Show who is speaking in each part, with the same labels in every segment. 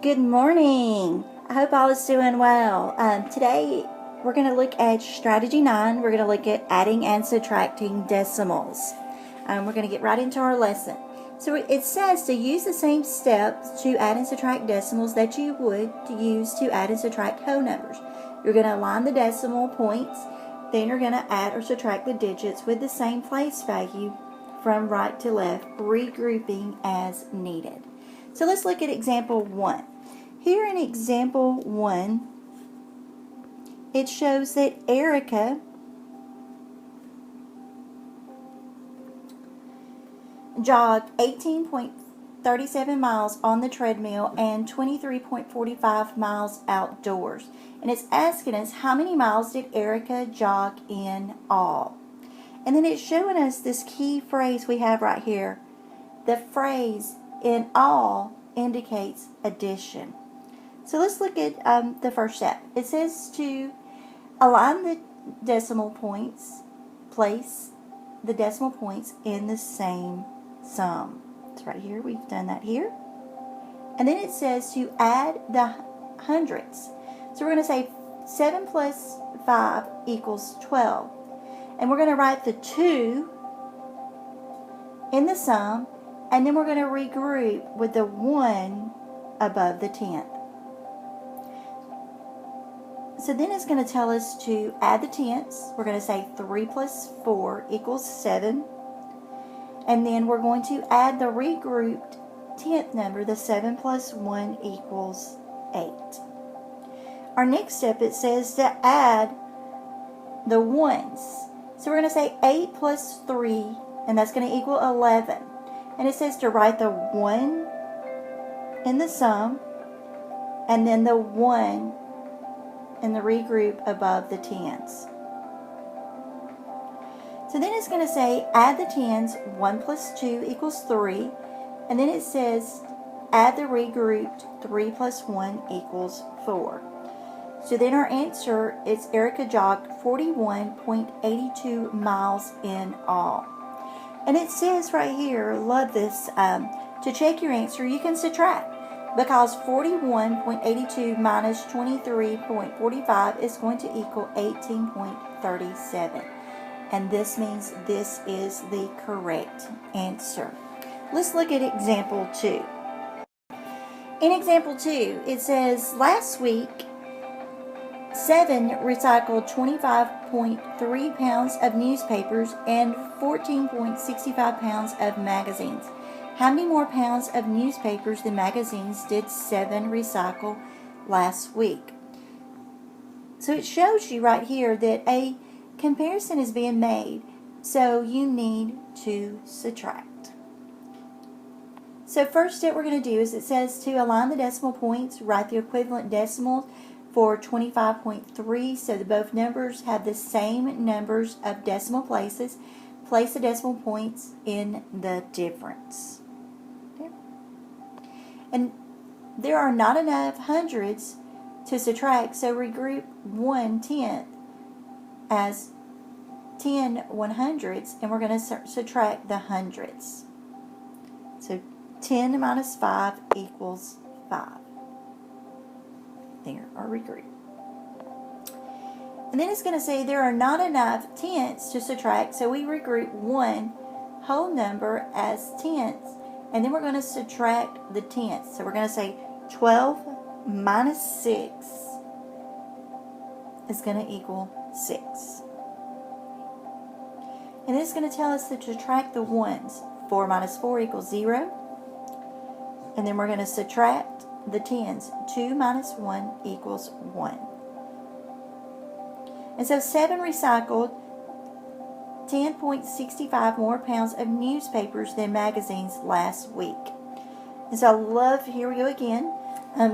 Speaker 1: Good morning. I hope all is doing well. Today we're going to look at strategy 9. We're going to look at adding and subtracting decimals. We're going to get right into our lesson. So it says to use the same steps to add and subtract decimals that you would to use to add and subtract whole numbers. You're going to align the decimal points, then you're going to add or subtract the digits with the same place value from right to left, regrouping as needed. So let's look at example 1. Here in example 1, it shows that Erica jogged 18.37 miles on the treadmill and 23.45 miles outdoors. And it's asking us how many miles did Erica jog in all. And then it's showing us this key phrase we have right here. The phrase in all indicates addition. So let's look at the first step. It says to align the decimal points, place the decimal points in the same sum. It's right here. We've done that here. And then it says to add the hundreds. So we're going to say 7 plus 5 equals 12. And we're going to write the 2 in the sum, and then we're going to regroup with the 1 above the tenth. So then it's going to tell us to add the tenths. We're going to say 3 plus 4 equals 7. And then we're going to add the regrouped tenth number, the 7 plus 1 equals 8. Our next step, it says to add the ones. So we're going to say 8 plus 3, and that's going to equal 11. And it says to write the 1 in the sum, and then the 1 in the regroup above the tens. So then it's going to say add the tens, 1 plus 2 equals 3. And then it says add the regrouped 3 plus 1 equals 4. So then our answer is Erica jogged 41.82 miles in all. And it says right here, love this, to check your answer, you can subtract. Because 41.82 minus 23.45 is going to equal 18.37. And this means this is the correct answer. Let's look at example 2. In example 2, it says, last week, 7 recycled 25.3 pounds of newspapers and 14.65 pounds of magazines. How many more pounds of newspapers than magazines did 7 recycle last week? So it shows you right here that a comparison is being made, so you need to subtract. So first step we're going to do is it says to align the decimal points, write the equivalent decimals for 25.3 so that both numbers have the same numbers of decimal places. Place the decimal points in the difference. And there are not enough hundreds to subtract, so regroup 1/10 as 10 100ths, and we're going to subtract the hundreds. So 10 minus 5 equals 5. There, or regroup. And then it's going to say there are not enough tenths to subtract, so we regroup 1 whole number as tenths, and then we're going to subtract the tenths. So we're going to say 12 minus 6 is going to equal 6. And then it's going to tell us to subtract the ones. 4 minus 4 equals 0. And then we're going to subtract the tens. 2 minus 1 equals 1. And so 7 recycled 10.65 more pounds of newspapers than magazines last week. And so I love, here we go again,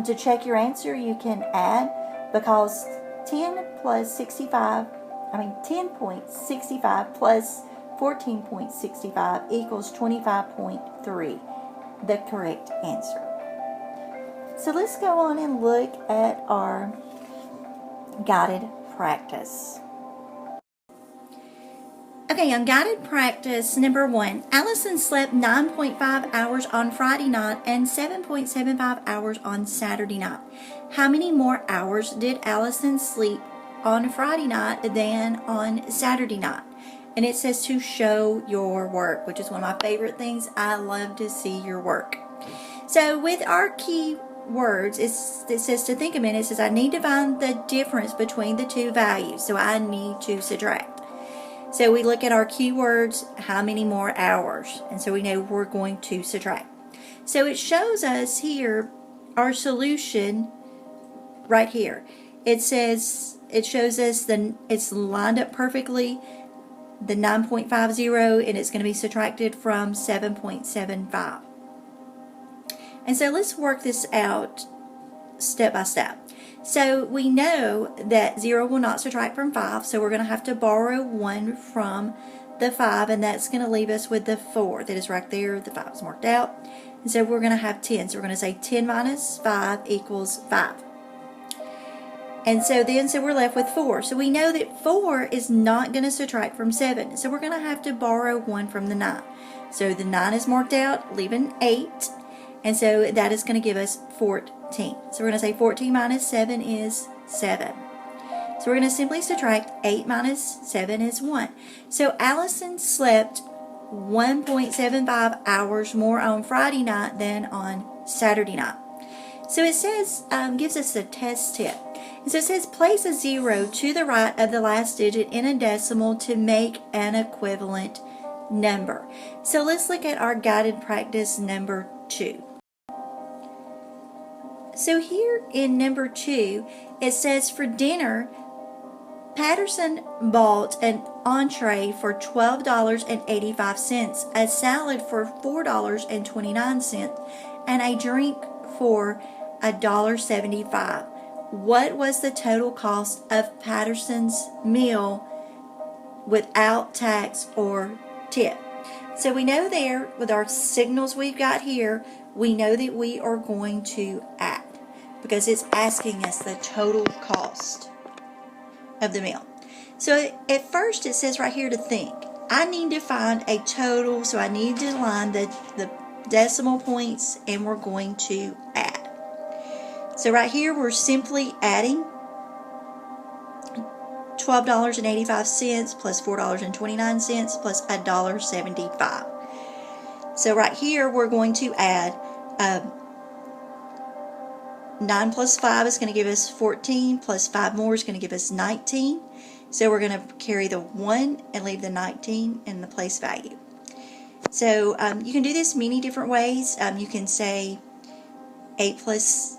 Speaker 1: to check your answer you can add, because 10.65 plus 14.65 equals 25.3, the correct answer. So let's go on and look at our guided practice. Okay, on guided practice number 1, Allison slept 9.5 hours on Friday night and 7.75 hours on Saturday night. How many more hours did Allison sleep on Friday night than on Saturday night? And it says to show your work, which is one of my favorite things. I love to see your work. So with our key words, it says to think a minute. It says I need to find the difference between the two values, so I need to subtract. So we look at our keywords, how many more hours, and so we know we're going to subtract. So it shows us here our solution right here. It shows us it's lined up perfectly, the 9.50, and it's going to be subtracted from 7.75. And so let's work this out step by step. So we know that 0 will not subtract from 5, so we're going to have to borrow 1 from the 5, and that's going to leave us with the 4 that is right there. The 5 is marked out. And so we're going to have 10. So we're going to say 10 minus 5 equals 5. And so we're left with 4. So we know that 4 is not going to subtract from 7. So we're going to have to borrow 1 from the 9. So the 9 is marked out, leaving 8. And so that is going to give us 14. So we're going to say 14 minus 7 is 7. So we're going to simply subtract 8 minus 7 is 1. So Allison slept 1.75 hours more on Friday night than on Saturday night. So it says, gives us a test tip. And so it says place a 0 to the right of the last digit in a decimal to make an equivalent number. So let's look at our guided practice number 2. So here in number 2, it says for dinner, Patterson bought an entree for $12.85, a salad for $4.29, and a drink for $1.75. What was the total cost of Patterson's meal without tax or tip? So we know there, with our signals we've got here, we know that we are going to add, because it's asking us the total cost of the meal. So at first it says right here to think. I need to find a total, so I need to line the decimal points, and we're going to add. So right here we're simply adding $12.85 plus $4.29 plus $1.75. So right here we're going to add 9 plus 5 is going to give us 14, plus 5 more is going to give us 19. So we're going to carry the 1 and leave the 19 in the place value. So you can do this many different ways. You can say 8 plus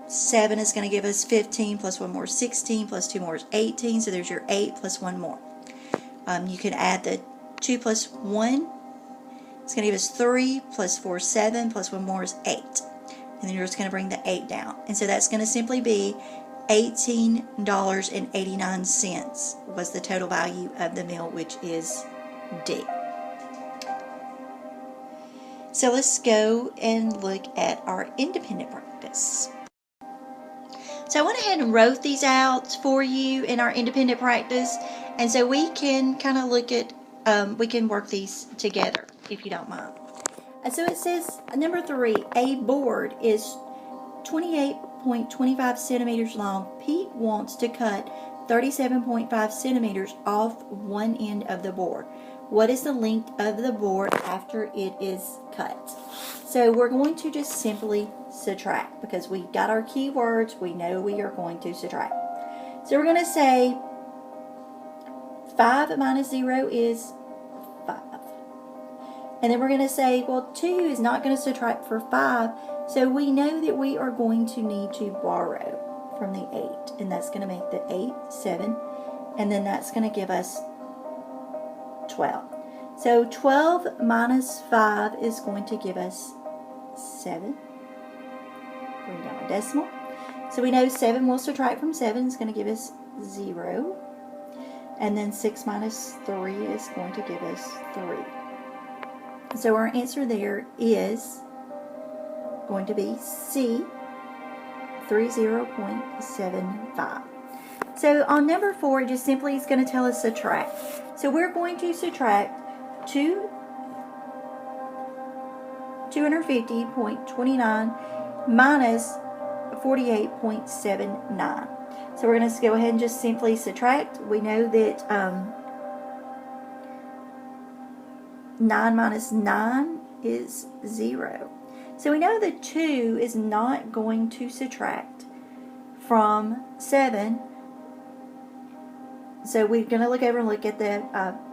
Speaker 1: 7 is going to give us 15, plus 1 more is 16, plus 2 more is 18. So there's your 8 plus 1 more. You can add the 2 plus 1. It's going to give us 3, plus 4 is 7, plus 1 more is 8. And then you're just going to bring the 8 down. And so that's going to simply be $18.89 was the total value of the meal, which is D. So let's go and look at our independent practice. So I went ahead and wrote these out for you in our independent practice. And so we can kind of look at, we can work these together if you don't mind. So it says, number 3, a board is 28.25 centimeters long. Pete wants to cut 37.5 centimeters off one end of the board. What is the length of the board after it is cut? So we're going to just simply subtract, because we got our keywords. We know we are going to subtract. So we're going to say 5 minus 0 is 5. And then we're going to say, well, 2 is not going to subtract for 5, so we know that we are going to need to borrow from the 8, and that's going to make the 8 7, and then that's going to give us 12. So 12 minus 5 is going to give us 7. Bring down a decimal. So we know 7 will subtract from 7 is going to give us 0, and then 6 minus 3 is going to give us 3. So our answer there is going to be C, 30.75. So on number 4, it just simply is going to tell us subtract. So we're going to subtract 250.29 minus 48.79. So we're going to go ahead and just simply subtract. We know that 9 minus 9 is 0. So we know that 2 is not going to subtract from 7. So we're going to look over and look at the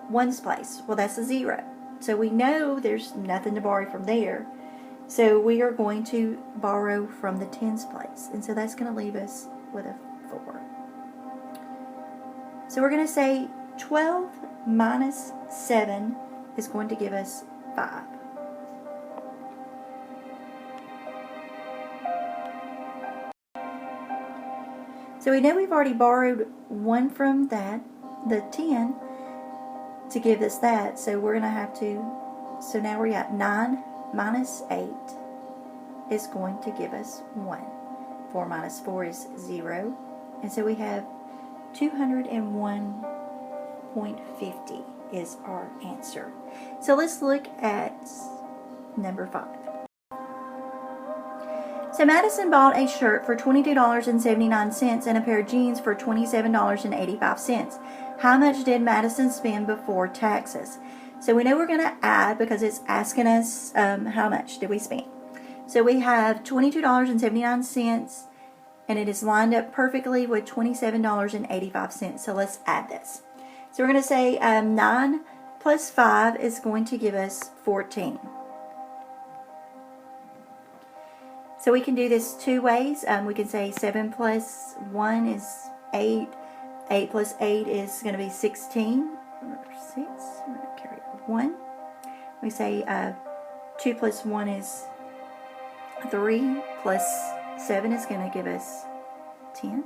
Speaker 1: ones place. Well, that's a 0. So we know there's nothing to borrow from there. So we are going to borrow from the tens place. And so that's going to leave us with a 4. So we're going to say 12 minus 7 is going to give us 5. So we know we've already borrowed 1 from that, the 10, to give us that. So we're going to have to, so now we're at 9 minus 8 is going to give us 1. 4 minus 4 is 0. And so we have 201.50 is our answer. So let's look at number 5. So Madison bought a shirt for $22.79 and a pair of jeans for $27.85. How much did Madison spend before taxes? So we know we're going to add because it's asking us how much did we spend. So we have $22.79 and it is lined up perfectly with $27.85. So let's add this. So we're going to say 9 plus 5 is going to give us 14. So we can do this 2 ways. We can say 7 plus 1 is 8. 8 plus 8 is going to be 16. 6. We're going to carry 1. We say 2 plus 1 is 3. Plus 7 is going to give us 10.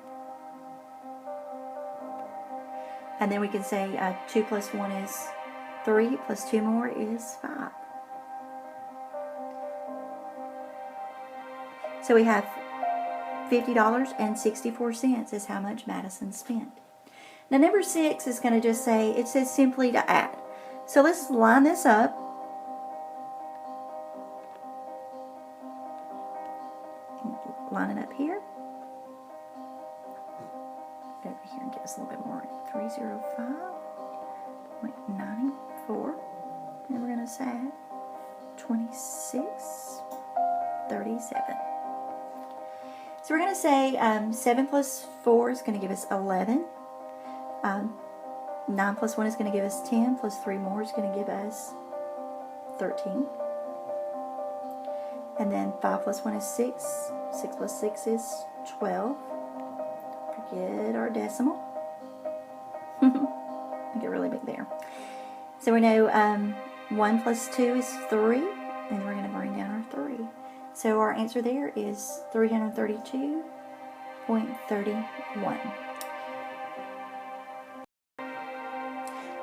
Speaker 1: And then we can say 2 plus 1 is 3. Plus 2 more is 5. So we have $50.64 is how much Madison spent. Now number 6 is going to just say, it says simply to add. So let's line this up. Line it up here. Over here and give us a little bit more. 305.94. And we're going to say 26.37. So we're going to say 7 plus 4 is going to give us 11. 9 plus 1 is going to give us 10. Plus 3 more is going to give us 13. And then 5 plus 1 is 6. 6 plus 6 is 12. Forget our decimal. Get really big there. So we know 1 plus 2 is 3. And we're going to bring down our 3. So our answer there is 332.31.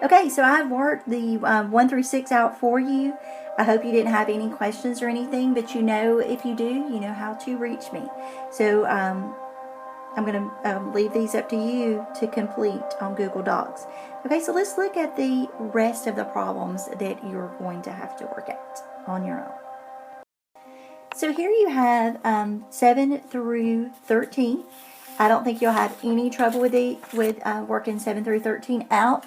Speaker 1: Okay, so I've worked the 1 through 6 out for you. I hope you didn't have any questions or anything, but you know, if you do, you know how to reach me. So I'm going to leave these up to you to complete on Google Docs. Okay, so let's look at the rest of the problems that you're going to have to work at on your own. So here you have 7 through 13. I don't think you'll have any trouble with working 7 through 13 out.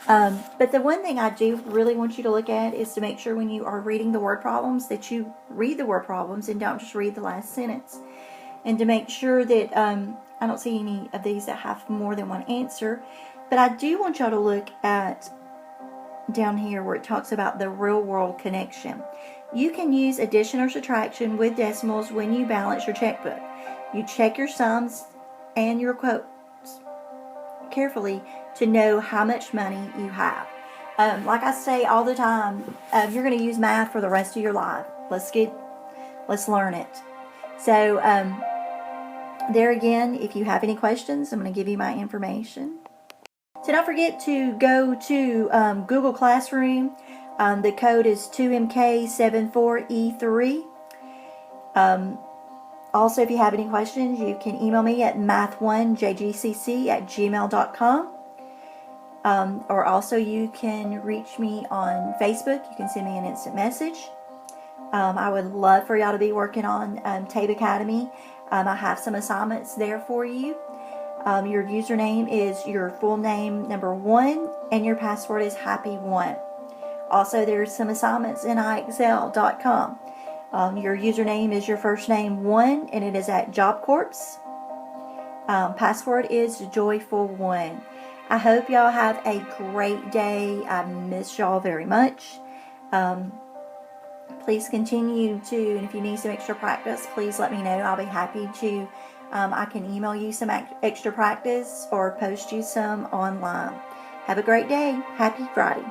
Speaker 1: But the one thing I do really want you to look at is to make sure when you are reading the word problems that you read the word problems and don't just read the last sentence. And to make sure that I don't see any of these that have more than one answer. But I do want y'all to look at down here where it talks about the real world connection. You can use addition or subtraction with decimals when you balance your checkbook. You check your sums and your quotes carefully to know how much money you have. Like I say all the time, you're going to use math for the rest of your life. Let's learn it. So there again, if you have any questions, I'm going to give you my information. So don't forget to go to Google Classroom. The code is 2MK74E3. Also, if you have any questions, you can email me at math1jgcc@gmail.com. Or also you can reach me on Facebook. You can send me an instant message. I would love for y'all to be working on TABE Academy. I have some assignments there for you. Your username is your full name, number 1, and your password is happy1. Also, there's some assignments in iexcel.com. Your username is your first name 1, and it is at Job Corps. Password is joyful1. I hope y'all have a great day. I miss y'all very much. Please continue to, and if you need some extra practice, please let me know. I'll be happy to. I can email you some extra practice or post you some online. Have a great day. Happy Friday.